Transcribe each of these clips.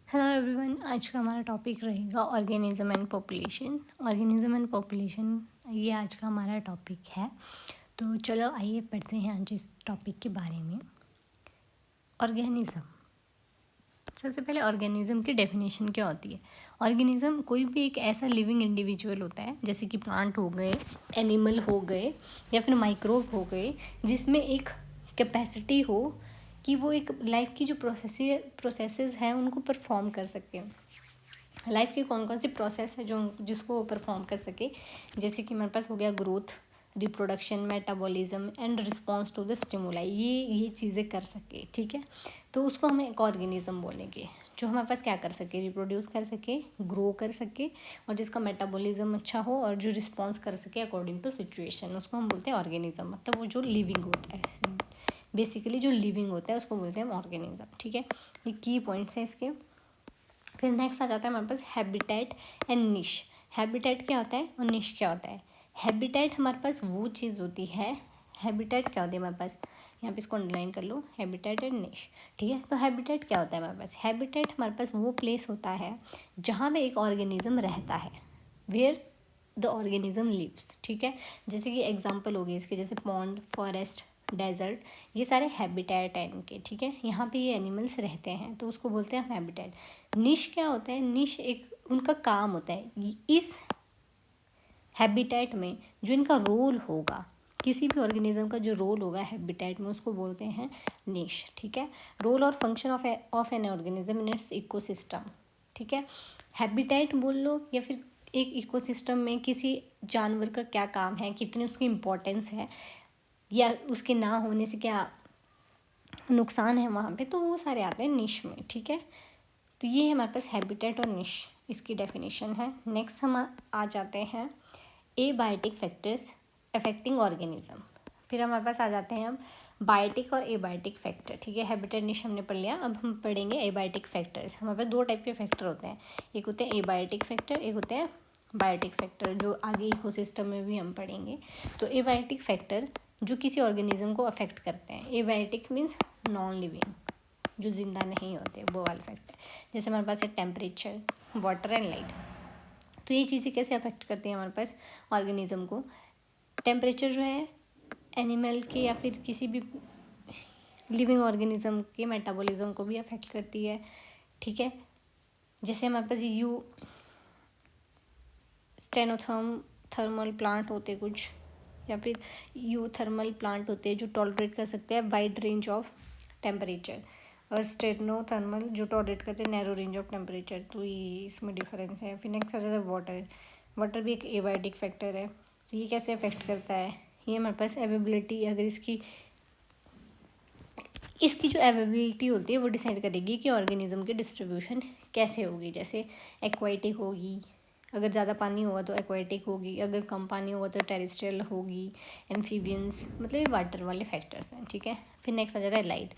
Hello everyone, आज का हमारा टॉपिक रहेगा organism and population. Organism and population ये आज का हमारा टॉपिक है। तो चलो आइए पढ़ते हैं आज इस टॉपिक के बारे में। ऑर्गेनिज्म, सबसे पहले ऑर्गेनिज्म की डेफिनेशन क्या होती है। ऑर्गेनिज्म कोई भी एक ऐसा लिविंग इंडिविजुअल होता है, जैसे कि प्लांट हो गए, एनिमल हो गए या फिर माइक्रोब हो गए, जिसमें एक कैपेसिटी हो कि वो एक लाइफ की जो प्रोसेसेस हैं उनको परफॉर्म कर सके। लाइफ की कौन कौन सी प्रोसेस है जो जिसको वो परफॉर्म कर सके, जैसे कि हमारे पास हो गया growth, reproduction, metabolism and response to the stimuli, ये चीज़ें कर सके। ठीक है, तो उसको हम एक ऑर्गेनिज्म बोलेंगे जो हमारे पास क्या कर सके, रिप्रोड्यूस कर सके, ग्रो कर सके, और जिसका मेटाबॉलिज्म अच्छा हो और जो रिस्पॉन्स कर सके अकॉर्डिंग टू सिचुएशन, उसको हम बोलते हैं ऑर्गेनिज्म। मतलब वो जो लिविंग होता है, बेसिकली जो लिविंग होता है उसको बोलते हैं ऑर्गेनिज्म। ठीक है, ये की पॉइंट्स हैं इसके। फिर नेक्स्ट आ जाता है हमारे पास हैबिटेट एंड निश। हैबिटेट क्या होता है और निश क्या होता है। हैबिटेट हमारे पास वो चीज़ होती है, हैबिटेट क्या होती है हमारे पास, यहाँ पे इसको अंडरलाइन कर लो, हैबिटेट एंड निश। ठीक है, तो हैबिटेट क्या होता है हमारे पास। हैबिटेट हमारे पास वो प्लेस होता है जहाँ पे एक ऑर्गेनिज्म रहता है, वेयर द ऑर्गेनिज्म लिव्स। ठीक है, जैसे कि एग्जांपल हो गए इसके, जैसे पॉन्ड, फॉरेस्ट, डेजर्ट, ये सारे हैबिटेट हैं इनके। ठीक है, यहाँ पे ये एनिमल्स रहते हैं तो उसको बोलते हैं हैबिटेट। निश क्या होता है, निश एक उनका काम होता है, इस हैबिटेट में जो इनका रोल होगा, किसी भी ऑर्गेनिज्म का जो रोल होगा हैबिटेट में, उसको बोलते हैं निश। ठीक है, रोल और function of an organism in its ecosystem. ठीक है, हैबिटेट बोल लो या फिर एक इकोसिस्टम में किसी जानवर का क्या काम है, कितनी उसकी इम्पोर्टेंस है, या उसके ना होने से क्या नुकसान है वहाँ पे, तो वो सारे आते हैं निश में। ठीक है, तो ये है हमारे पास हैबिटेट और निश, इसकी डेफिनेशन है। नेक्स्ट हम आ जाते हैं एबायोटिक फैक्टर्स अफेक्टिंग ऑर्गेनिज्म। फिर हमारे पास आ जाते हैं हम बायोटिक और एबायोटिक फैक्टर। ठीक है, हैबिटेट निश हमने पढ़ लिया, अब हम पढ़ेंगे एबायोटिक फैक्टर्स। हमारे पास दो टाइप के फैक्टर होते हैं, एक होते हैं एबायोटिक फैक्टर, एक होते हैं बायोटिक फैक्टर, जो आगे इकोसिस्टम में भी हम पढ़ेंगे। तो एबायोटिक फैक्टर जो किसी ऑर्गेनिज्म को अफेक्ट करते हैं, एबायोटिक मीन्स नॉन लिविंग, जो जिंदा नहीं होते, वो वाले फैक्टर। जैसे हमारे पास है टेम्परेचर, वाटर एंड लाइट। तो ये चीज़ें कैसे अफेक्ट करती हैं हमारे पास ऑर्गेनिज्म को। टेम्परेचर जो है एनिमल के या फिर किसी भी लिविंग ऑर्गेनिज्म के मेटाबॉलिज्म को भी अफेक्ट करती है। ठीक है, जैसे हमारे पास यू थर्मल प्लांट होते कुछ, या फिर यू थर्मल प्लांट होते हैं जो टॉलरेट कर सकते हैं वाइड रेंज ऑफ टेम्परेचर, और स्टेनोथर्मल जो टॉलरेट करते हैं नैरो रेंज ऑफ टेम्परेचर। तो ये इसमें डिफरेंस है। फिर नेक्स्ट आ जाता है वाटर। वाटर भी एक एबायोटिक फैक्टर है। तो ये कैसे अफेक्ट करता है, ये हमारे पास अवेबिलिटी, अगर इसकी जो अवेबिलिटी होती है वो डिसाइड करेगी कि ऑर्गेनिज्म की डिस्ट्रीब्यूशन कैसे होगी। जैसे एक्वाटिक होगी, अगर ज़्यादा पानी होगा तो एक्वाटिक होगी, अगर कम पानी होगा तो टेरेस्ट्रियल होगी, एम्फीबियंस, मतलब ये वाटर वाले फैक्टर्स हैं। ठीक है, फिर नेक्स्ट आ जाता है लाइट।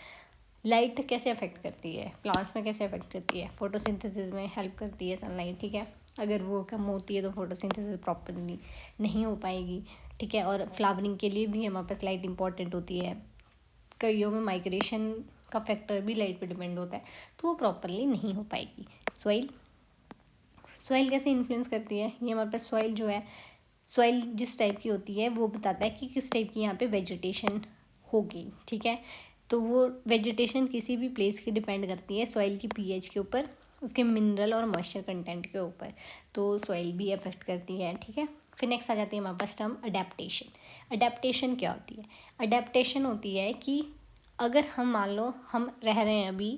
लाइट कैसे अफेक्ट करती है प्लांट्स में, कैसे अफेक्ट करती है, फोटोसिंथेसिस में हेल्प करती है सनलाइट। ठीक है, अगर वो कम होती है तो फोटोसिंथेसिस प्रॉपरली नहीं हो पाएगी। ठीक है, और फ्लावरिंग के लिए भी हमारे पास लाइट इंपॉर्टेंट होती है। कईयों में माइग्रेशन का फैक्टर भी लाइट पे डिपेंड होता है, तो वो प्रॉपरली नहीं हो पाएगी। सॉइल, सॉइल कैसे इन्फ्लुएंस करती है, ये हमारे पास सॉइल जो है, सॉइल जिस टाइप की होती है वो बताता है कि किस टाइप की यहाँ पे वेजिटेशन होगी। ठीक है, तो वो वेजिटेशन किसी भी प्लेस की डिपेंड करती है सॉइल की पीएच के ऊपर, उसके मिनरल और मॉइस्चर कंटेंट के ऊपर, तो सॉइल भी अफेक्ट करती है। ठीक है, फिर नेक्स्ट आ जाती है हमारे पास टर्म अडेप्टेशन। अडेप्टेशन क्या होती है, अडेप्टेशन होती है कि अगर हम मान लो हम रह रहे हैं अभी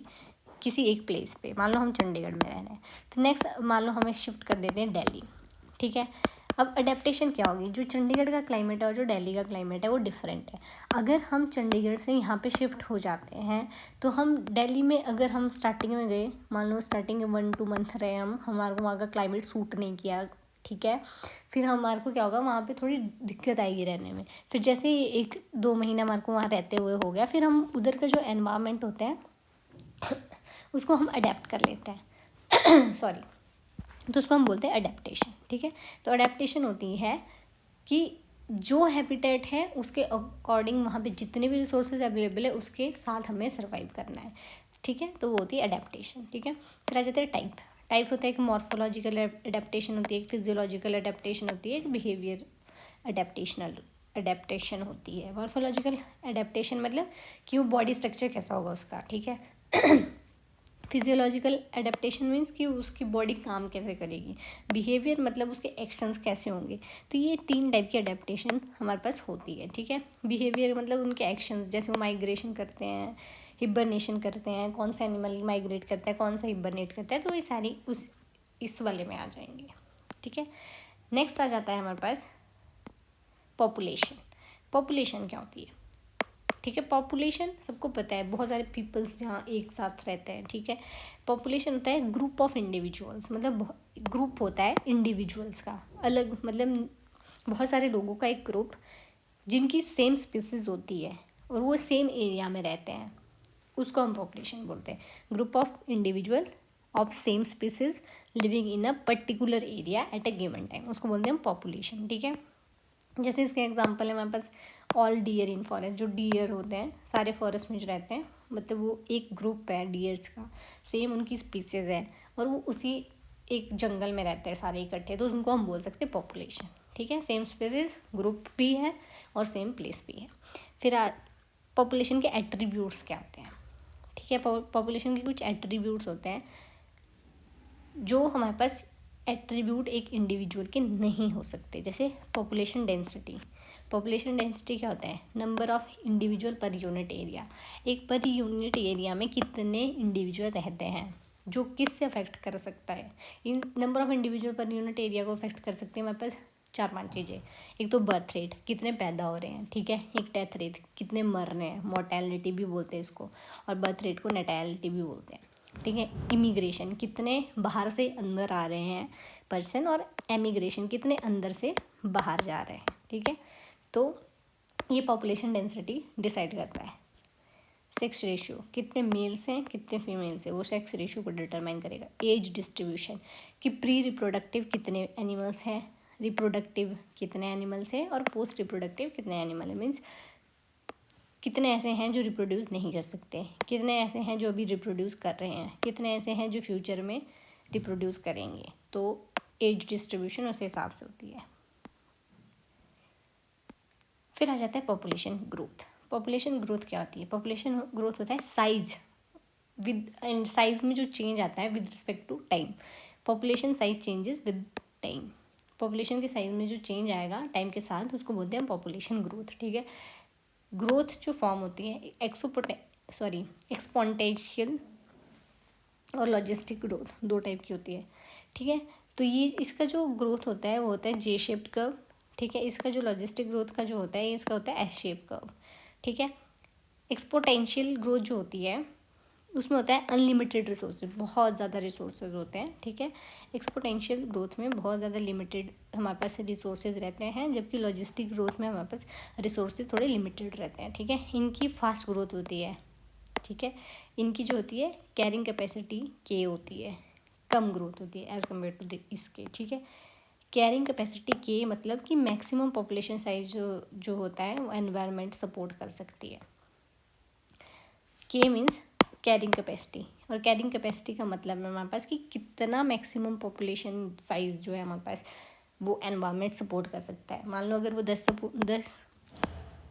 किसी एक प्लेस पे, मान लो हम चंडीगढ़ में रह रहे हैं, तो नेक्स्ट मान लो हमें शिफ्ट कर देते हैं दिल्ली। ठीक है, अब अडेप्टेशन क्या होगी, जो चंडीगढ़ का क्लाइमेट है और जो दिल्ली का क्लाइमेट है वो डिफरेंट है। अगर हम चंडीगढ़ से यहाँ पे शिफ्ट हो जाते हैं तो हम दिल्ली में, अगर हम स्टार्टिंग में गए, मान लो स्टार्टिंग में 1-2 मंथ रहे हम, हमारे को वहाँ का क्लाइमेट सूट नहीं किया। ठीक है, फिर हमारे को क्या होगा, वहाँ पे थोड़ी दिक्कत आएगी रहने में। फिर जैसे ही 1-2 महीना हमारे को वहाँ रहते हुए हो गया, फिर हम उधर का जो एनवायरनमेंट होता है उसको हम अडेप्ट कर लेते हैं सॉरी, तो उसको हम बोलते हैं अडेप्टेशन। ठीक है, तो अडेप्टेशन होती है कि जो हैबिटेट है उसके अकॉर्डिंग वहाँ पे जितने भी रिसोर्सेज अवेलेबल है उसके साथ हमें सर्वाइव करना है। ठीक है, तो वो होती है अडेप्टेशन। ठीक है, फिर आ जाते हैं टाइप। टाइप होता है कि मॉर्फोलॉजिकल अडेप्टेशन होती है, एक फिजियोलॉजिकल अडेप्टेशन होती है, एक बिहेवियर अडेप्टेशन होती है। मॉर्फोलॉजिकल अडेप्टेशन मतलब कि वो बॉडी स्ट्रक्चर कैसा होगा उसका। ठीक है, फिजियोलॉजिकल अडेप्टेशन मीन्स कि उसकी बॉडी काम कैसे करेगी। बिहेवियर मतलब उसके एक्शंस कैसे होंगे। तो ये 3 टाइप की अडेप्टेशन हमारे पास होती है। ठीक है, बिहेवियर मतलब उनके एक्शंस, जैसे वो माइग्रेशन करते हैं, हिबरनेशन करते हैं, कौन सा एनिमल माइग्रेट करता है, कौन सा हिबरनेट करता है, तो ये सारी इस वाले में आ जाएंगे। ठीक है, नेक्स्ट आ जाता है हमारे पास पॉपुलेशन। पॉपुलेशन क्या होती है? ठीक है, पॉपुलेशन सबको पता है, बहुत सारे पीपल्स जहाँ एक साथ रहते हैं। ठीक है, पॉपुलेशन होता है ग्रुप ऑफ इंडिविजुअल्स, मतलब ग्रुप होता है इंडिविजुअल्स का, अलग मतलब बहुत सारे लोगों का एक ग्रुप जिनकी सेम स्पीसीज होती है और वो सेम एरिया में रहते हैं, उसको हम पॉपुलेशन बोलते हैं। Group of individual of same species living in a particular area at a given time, उसको बोलते हैं हम पॉपुलेशन। ठीक है, जैसे इसके एग्जांपल है हमारे पास ऑल डियर इन फॉरेस्ट, जो डियर होते हैं सारे फॉरेस्ट में जो रहते हैं, मतलब वो एक ग्रुप है डियर्स का, सेम उनकी स्पीसीज है और वो उसी एक जंगल में रहते हैं सारे इकट्ठे, तो उनको हम बोल सकते हैं पॉपुलेशन। ठीक है, सेम स्पीसीज ग्रुप भी है और सेम प्लेस भी है। फिर पॉपुलेशन के एट्रीब्यूट्स क्या होते हैं? ठीक है, पॉपुलेशन के कुछ एट्रीब्यूट्स होते हैं जो हमारे पास एट्रीब्यूट एक इंडिविजुअल के नहीं हो सकते, जैसे पॉपुलेशन डेंसिटी। पॉपुलेशन डेंसिटी क्या होता है? नंबर ऑफ इंडिविजुअल पर यूनिट एरिया, एक पर यूनिट एरिया में कितने इंडिविजुअल रहते हैं, जो किससे अफेक्ट कर सकता है? इन नंबर ऑफ इंडिविजुअल पर यूनिट एरिया को अफेक्ट कर सकते हैं हमारे पास 4-5 चीज़ें। एक तो बर्थ रेट, कितने पैदा हो रहे हैं। ठीक है, एक डेथ रेट, कितने मर रहे हैं, मोर्टेलिटी भी बोलते हैं इसको, और बर्थ रेट को नेटैलिटी भी बोलते हैं। ठीक है, इमिग्रेशन, कितने बाहर से अंदर आ रहे हैं पर्सन, और एमिग्रेशन, कितने अंदर से बाहर जा रहे हैं। ठीक है, तो ये पॉपुलेशन डेंसिटी डिसाइड करता है। सेक्स रेशियो, कितने मेल्स हैं कितने फीमेल्स हैं, वो सेक्स रेशियो को डिटरमाइन करेगा। एज डिस्ट्रीब्यूशन, कि प्री रिप्रोडक्टिव कितने एनिमल्स हैं, रिप्रोडक्टिव कितने एनिमल्स हैं, और पोस्ट रिप्रोडक्टिव कितने एनिमल है, मीन्स कितने ऐसे हैं जो रिप्रोड्यूस नहीं कर सकते, कितने ऐसे हैं जो अभी रिप्रोड्यूस कर रहे हैं, कितने ऐसे हैं जो फ्यूचर में रिप्रोड्यूस करेंगे। तो एज डिस्ट्रीब्यूशन उस हिसाब से होती है। फिर आ जाता है पॉपुलेशन ग्रोथ। पॉपुलेशन ग्रोथ क्या होती है? पॉपुलेशन ग्रोथ होता है साइज विद, एंड साइज में जो चेंज आता है with respect to time. Population size changes with time, population के साइज में जो चेंज आएगा टाइम के साथ, उसको बोलते हैं पॉपुलेशन ग्रोथ। ठीक है, ग्रोथ जो फॉर्म होती है एक्सपोनेंशियल और लॉजिस्टिक ग्रोथ, 2 टाइप की होती है। ठीक है, तो ये इसका जो ग्रोथ होता है वो होता है जे शेप्ड कर्व। ठीक है, इसका जो लॉजिस्टिक ग्रोथ का जो होता है इसका होता है एस शेप कर्व। ठीक है, एक्सपोनेंशियल ग्रोथ जो होती है उसमें होता है अनलिमिटेड रिसोर्सेज, बहुत ज़्यादा रिसोर्सेज होते हैं। ठीक है, एक्सपोनेंशियल ग्रोथ में बहुत ज़्यादा लिमिटेड हमारे पास रिसोर्सेज रहते हैं, जबकि लॉजिस्टिक ग्रोथ में हमारे पास रिसोर्सेज थोड़े लिमिटेड रहते हैं। ठीक है, इनकी फास्ट ग्रोथ होती है। ठीक है, इनकी जो होती है कैरिंग कैपेसिटी के होती है, कम ग्रोथ होती है एज़ कम्पेयर टू इसके। ठीक है, कैरिंग कैपेसिटी के मतलब कि मैक्सिमम पॉपुलेशन साइज जो होता है वो एनवायरनमेंट सपोर्ट कर सकती है। के मीन्स कैरिंग कैपेसिटी, और कैरिंग कैपेसिटी का मतलब है हमारे पास कि कितना मैक्सिमम पॉपुलेशन साइज जो है हमारे पास वो एनवायरनमेंट सपोर्ट कर सकता है। मान लो अगर वो 10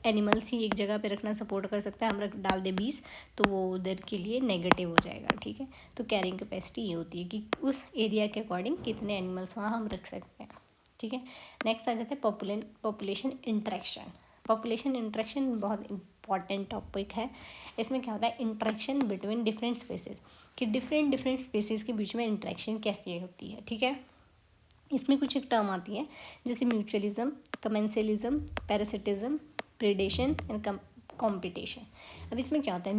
एनिमल्स ही एक जगह पे रखना सपोर्ट कर सकता है, हम रख डाल दे 20, तो वो उधर के लिए नेगेटिव हो जाएगा। ठीक है, तो कैरिंग कैपेसिटी ये होती है कि उस एरिया के अकॉर्डिंग कितने एनिमल्स वहाँ हम रख सकते हैं। ठीक है, नेक्स्ट आ जाता है पॉपुलेशन इंटरेक्शन। पॉपुलेशन इंटरेक्शन बहुत इंपॉर्टेंट टॉपिक है। इसमें क्या होता है? इंटरेक्शन बिटवीन डिफरेंट स्पेसीज, कि डिफरेंट स्पेसीज के बीच में इंटरेक्शन कैसे होती है। ठीक है, इसमें कुछ एक टर्म आती है जैसे mutualism, commensalism, parasitism, predation and competition. अब इसमें क्या होता है?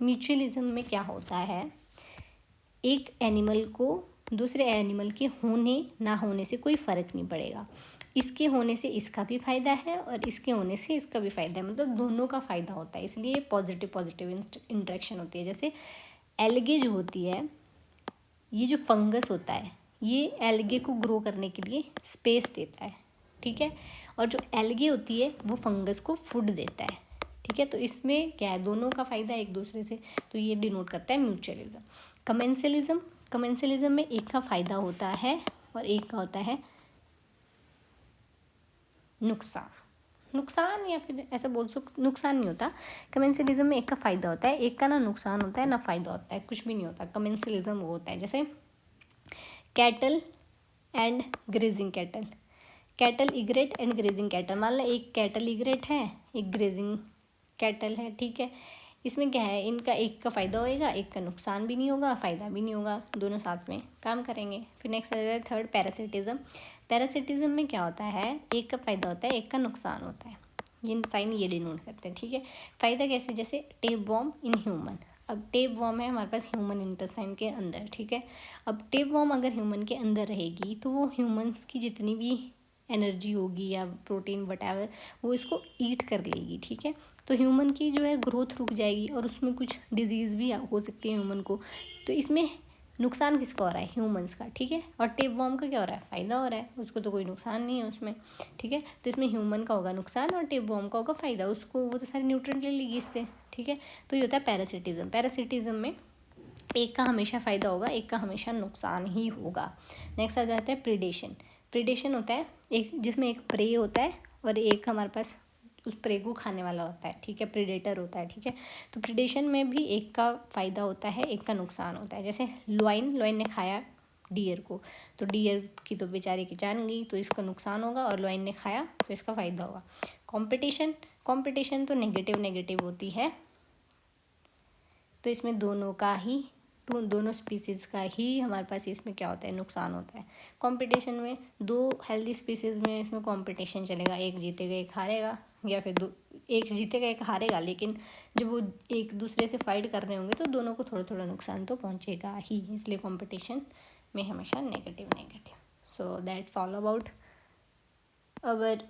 म्यूचुअलिज्म में क्या होता है, एक एनिमल को दूसरे एनिमल के होने ना होने से कोई फ़र्क नहीं पड़ेगा, इसके होने से इसका भी फ़ायदा है और इसके होने से इसका भी फ़ायदा है, मतलब दोनों का फ़ायदा होता है, इसलिए पॉजिटिव इंटरेक्शन होती है। जैसे एल्गे जो होती है, ये जो फंगस होता है ये एल्गे को ग्रो करने के लिए स्पेस देता है। ठीक है, और जो एल्गे होती है वो फंगस को फूड देता है। ठीक ठीक है। तो इसमें क्या है, दोनों का फ़ायदा एक दूसरे से, तो ये डिनोट करता है म्यूचुअलिज्म। कमेंसलिज्म में एक का फ़ायदा होता है और एक का होता है नुकसान या फिर ऐसा बोल सकते, नुकसान नहीं होता। कमेंसलिज्म में एक का फ़ायदा होता है, एक का ना नुकसान होता है ना फ़ायदा होता है, कुछ भी नहीं होता। कमेंसलिज्म वो होता है जैसे cattle and grazing cattle, cattle egret and grazing cattle. मान लो एक कैटल इग्रेट है, एक ग्रेजिंग कैटल है, ठीक है। इसमें क्या है, इनका एक का फ़ायदा होएगा, एक का नुकसान भी नहीं होगा, फ़ायदा भी नहीं होगा, दोनों साथ में काम करेंगे। फिर नेक्स्ट आ जाता है थर्ड, पैरासिटिज्म। पैरासिटिज्म में क्या होता है, एक का फ़ायदा होता है, एक का नुकसान होता है। ये साइन ये डिनोट करते हैं, ठीक है। फ़ायदा कैसे, जैसे टेप वॉर्म इन ह्यूमन। अब टेप वॉर्म है हमारे पास ह्यूमन इंटेस्टाइन के अंदर, ठीक है। अब टेप वॉर्म अगर ह्यूमन के अंदर रहेगी तो वो ह्यूमंस की जितनी भी एनर्जी होगी या प्रोटीन वटएवर वो इसको ईट कर लेगी, ठीक है। तो ह्यूमन की जो है ग्रोथ रुक जाएगी और उसमें कुछ डिजीज़ भी हो सकती है ह्यूमन को। तो इसमें नुकसान किसका हो रहा है, ह्यूमंस का, ठीक है। और टेप वॉर्म का क्या हो रहा है, फ़ायदा हो रहा है, उसको तो कोई नुकसान नहीं है उसमें, ठीक है। तो इसमें ह्यूमन का होगा नुकसान और टेप वॉर्म का होगा फ़ायदा, उसको वो तो सारे न्यूट्रिएंट ले लेगी इससे, ठीक है। तो ये होता है पैरासिटिज्म। पैरासिटिज्म में एक का हमेशा फ़ायदा होगा, एक का हमेशा नुकसान ही होगा। नेक्स्ट आ जाता है प्रीडेशन। प्रीडेशन होता है एक जिसमें एक प्रे होता है और एक हमारे पास उस प्रे को खाने वाला होता है, ठीक है, प्रीडेटर होता है, ठीक है। तो प्रीडेशन में भी एक का फ़ायदा होता है, एक का नुकसान होता है। जैसे लॉइन ने खाया डियर को, तो डियर की तो बेचारे की जान गई, तो इसका नुकसान होगा, और लॉइन ने खाया तो इसका फ़ायदा होगा। कॉम्पिटिशन तो नेगेटिव होती है, तो इसमें दोनों स्पीसीज़ का ही हमारे पास इसमें क्या होता है, नुकसान होता है। कंपटीशन में दो हेल्दी स्पीसीज़ में इसमें कंपटीशन चलेगा, एक जीतेगा एक हारेगा, या फिर एक जीतेगा एक हारेगा, लेकिन जब वो एक दूसरे से फाइट कर रहे होंगे तो दोनों को थोड़ा थोड़ा नुकसान तो पहुंचेगा ही, इसलिए कंपटीशन में हमेशा negative. So that's all about our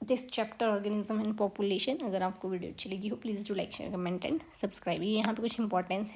this chapter organism and population. अगर आपको वीडियो अच्छी लगी हो please do like share comment and subscribe. ये यहाँ पे कुछ इंपॉर्टेंट